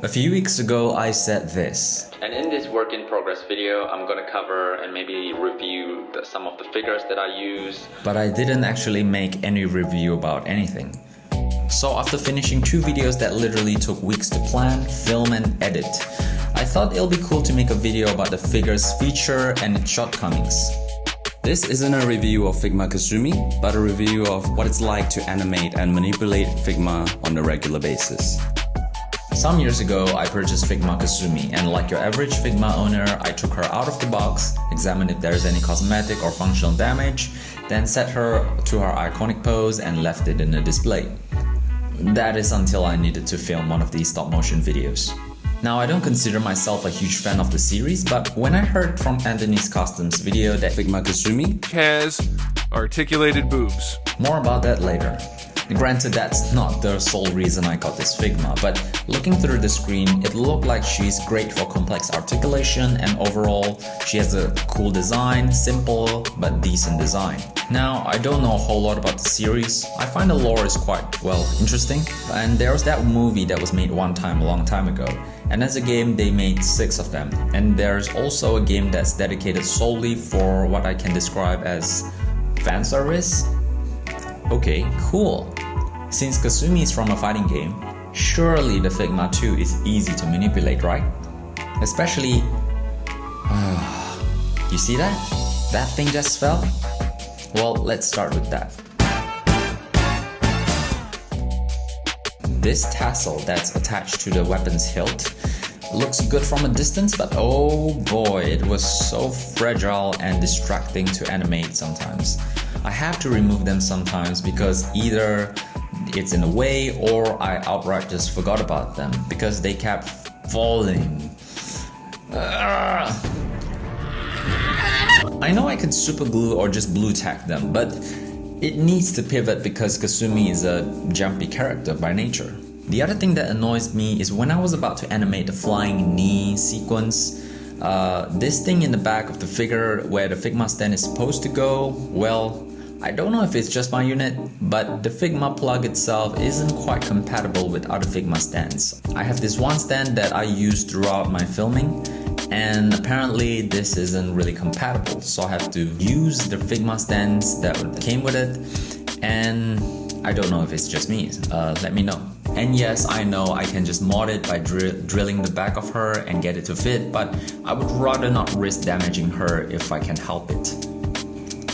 A few weeks ago I said this. And in this work in progress video, I'm gonna cover and maybe review some of the figures that I use. But I didn't actually make any review about anything. So after finishing 2 videos that literally took weeks to plan, film and edit, I thought it'll be cool to make a video about the figure's feature and its shortcomings. This isn't a review of Figma Kasumi, but a review of what it's like to animate and manipulate Figma on a regular basis. Some years ago, I purchased Figma Kasumi, and like your average Figma owner, I took her out of the box, examined if there's any cosmetic or functional damage, then set her to her iconic pose and left it in the display. That is until I needed to film one of these stop motion videos. Now, I don't consider myself a huge fan of the series, but when I heard from Anthony's Customs video that Figma Kasumi has articulated boobs. More about that later. Granted, that's not the sole reason I got this Figma, but looking through the screen, it looked like she's great for complex articulation, and overall, she has a cool design, simple but decent design. Now, I don't know a whole lot about the series. I find the lore is quite, interesting, and there was that movie that was made one time a long time ago, and as a game, they made 6 of them, and there's also a game that's dedicated solely for what I can describe as fan service. Okay, cool. Since Kasumi is from a fighting game, surely the Figma 2 is easy to manipulate, right? Especially... you see that? That thing just fell? Well, let's start with that. This tassel that's attached to the weapon's hilt looks good from a distance, but oh boy, it was so fragile and distracting to animate sometimes. I have to remove them sometimes because either it's in the way or I outright just forgot about them because they kept falling. I know I could super glue or just blue tack them, but it needs to pivot because Kasumi is a jumpy character by nature. The other thing that annoys me is when I was about to animate the flying knee sequence, this thing in the back of the figure where the Figma stand is supposed to go, well, I don't know if it's just my unit, but the Figma plug itself isn't quite compatible with other Figma stands. I have this one stand that I use throughout my filming, and apparently this isn't really compatible, so I have to use the Figma stands that came with it, and I don't know if it's just me. Let me know. And yes, I know I can just mod it by drilling the back of her and get it to fit, but I would rather not risk damaging her if I can help it.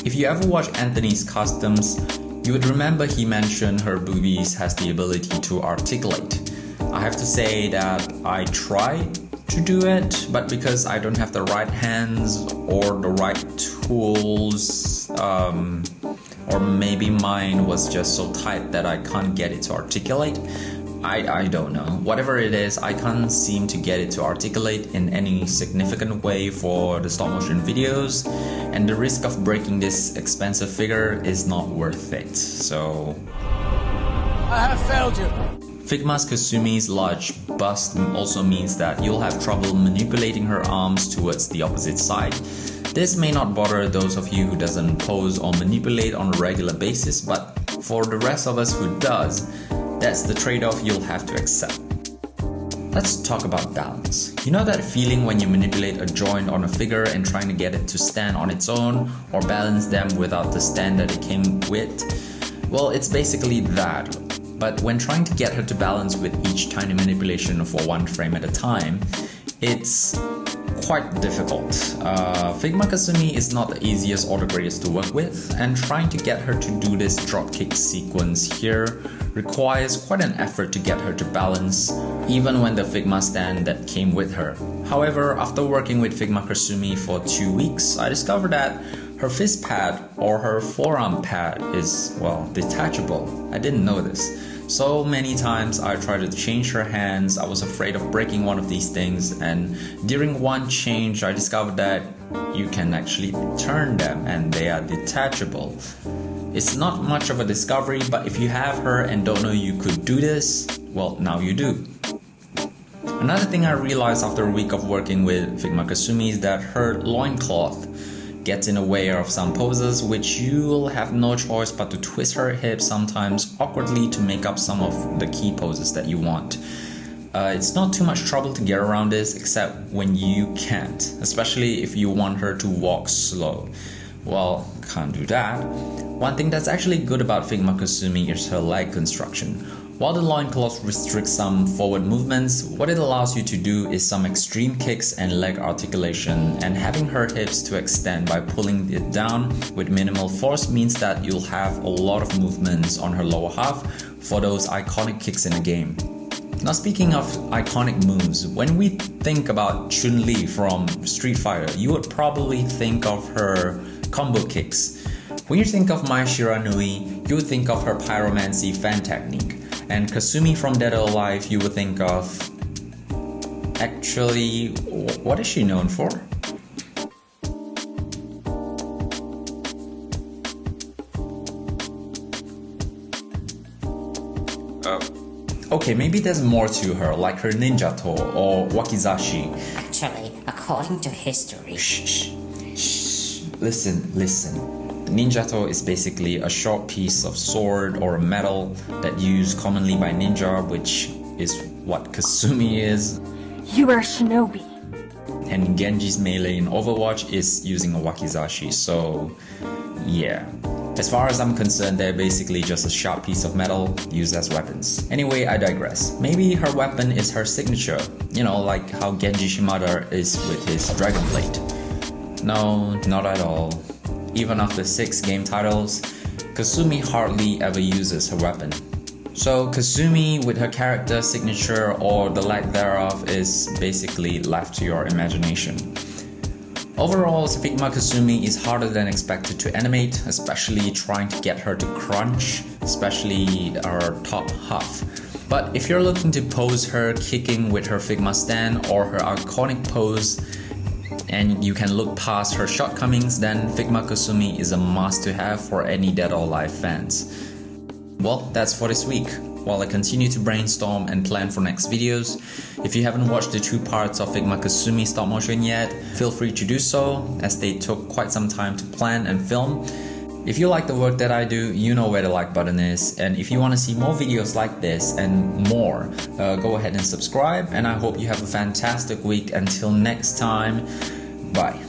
If you ever watch Anthony's Customs, you would remember he mentioned her boobies has the ability to articulate. I have to say that I try to do it, but because I don't have the right hands or the right tools, or maybe mine was just so tight that I can't get it to articulate. I don't know. Whatever it is, I can't seem to get it to articulate in any significant way for the stop motion videos, and the risk of breaking this expensive figure is not worth it, so... I have failed you! Figma's Kasumi's large bust also means that you'll have trouble manipulating her arms towards the opposite side. This may not bother those of you who doesn't pose or manipulate on a regular basis, but for the rest of us who does, that's the trade-off you'll have to accept. Let's talk about balance. You know that feeling when you manipulate a joint on a figure and trying to get it to stand on its own or balance them without the stand that it came with? Well, it's basically that. But when trying to get her to balance with each tiny manipulation for one frame at a time, it's quite difficult. Figma Kasumi is not the easiest or the greatest to work with, and trying to get her to do this dropkick sequence here requires quite an effort to get her to balance, even when the Figma stand that came with her. However, after working with Figma Kasumi for 2 weeks, I discovered that her fist pad or her forearm pad is, detachable. I didn't know this. So many times I tried to change her hands, I was afraid of breaking one of these things, and during one change I discovered that you can actually turn them and they are detachable. It's not much of a discovery, but if you have her and don't know you could do this, well, now you do. Another thing I realized after a week of working with Figma Kasumi is that her loincloth gets in the way of some poses, which you'll have no choice but to twist her hips sometimes awkwardly to make up some of the key poses that you want. It's not too much trouble to get around this, except when you can't, especially if you want her to walk slow. Well, can't do that. One thing that's actually good about Figma Kasumi is her leg construction. While the loincloth restricts some forward movements, what it allows you to do is some extreme kicks and leg articulation, and having her hips to extend by pulling it down with minimal force means that you'll have a lot of movements on her lower half for those iconic kicks in the game. Now, speaking of iconic moves, when we think about Chun-Li from Street Fighter, you would probably think of her combo kicks. When you think of Mai Shiranui, you would think of her pyromancy fan technique. And Kasumi from Dead or Alive, you would think of... Actually, what is she known for? Okay, maybe there's more to her, like her ninjato or wakizashi. Actually, according to history... Shh. Listen. Ninjato is basically a short piece of sword or metal that used commonly by ninja, which is what Kasumi is. You are a shinobi. And Genji's melee in Overwatch is using a wakizashi, so yeah. As far as I'm concerned, they're basically just a sharp piece of metal used as weapons. Anyway, I digress. Maybe her weapon is her signature, like how Genji Shimada is with his Dragon Blade. No, not at all. Even after 6 game titles, Kasumi hardly ever uses her weapon. So Kasumi with her character signature or the lack thereof is basically left to your imagination. Overall, Figma Kasumi is harder than expected to animate, especially trying to get her to crunch, especially her top half. But if you're looking to pose her kicking with her Figma stand or her iconic pose, and you can look past her shortcomings, then Figma Kasumi is a must to have for any Dead or Alive fans. Well, that's for this week. While I continue to brainstorm and plan for next videos, if you haven't watched the 2 parts of Figma Kasumi stop motion yet, feel free to do so, as they took quite some time to plan and film. If you like the work that I do, you know where the like button is, and if you want to see more videos like this and more, go ahead and subscribe, and I hope you have a fantastic week. Until next time, bye.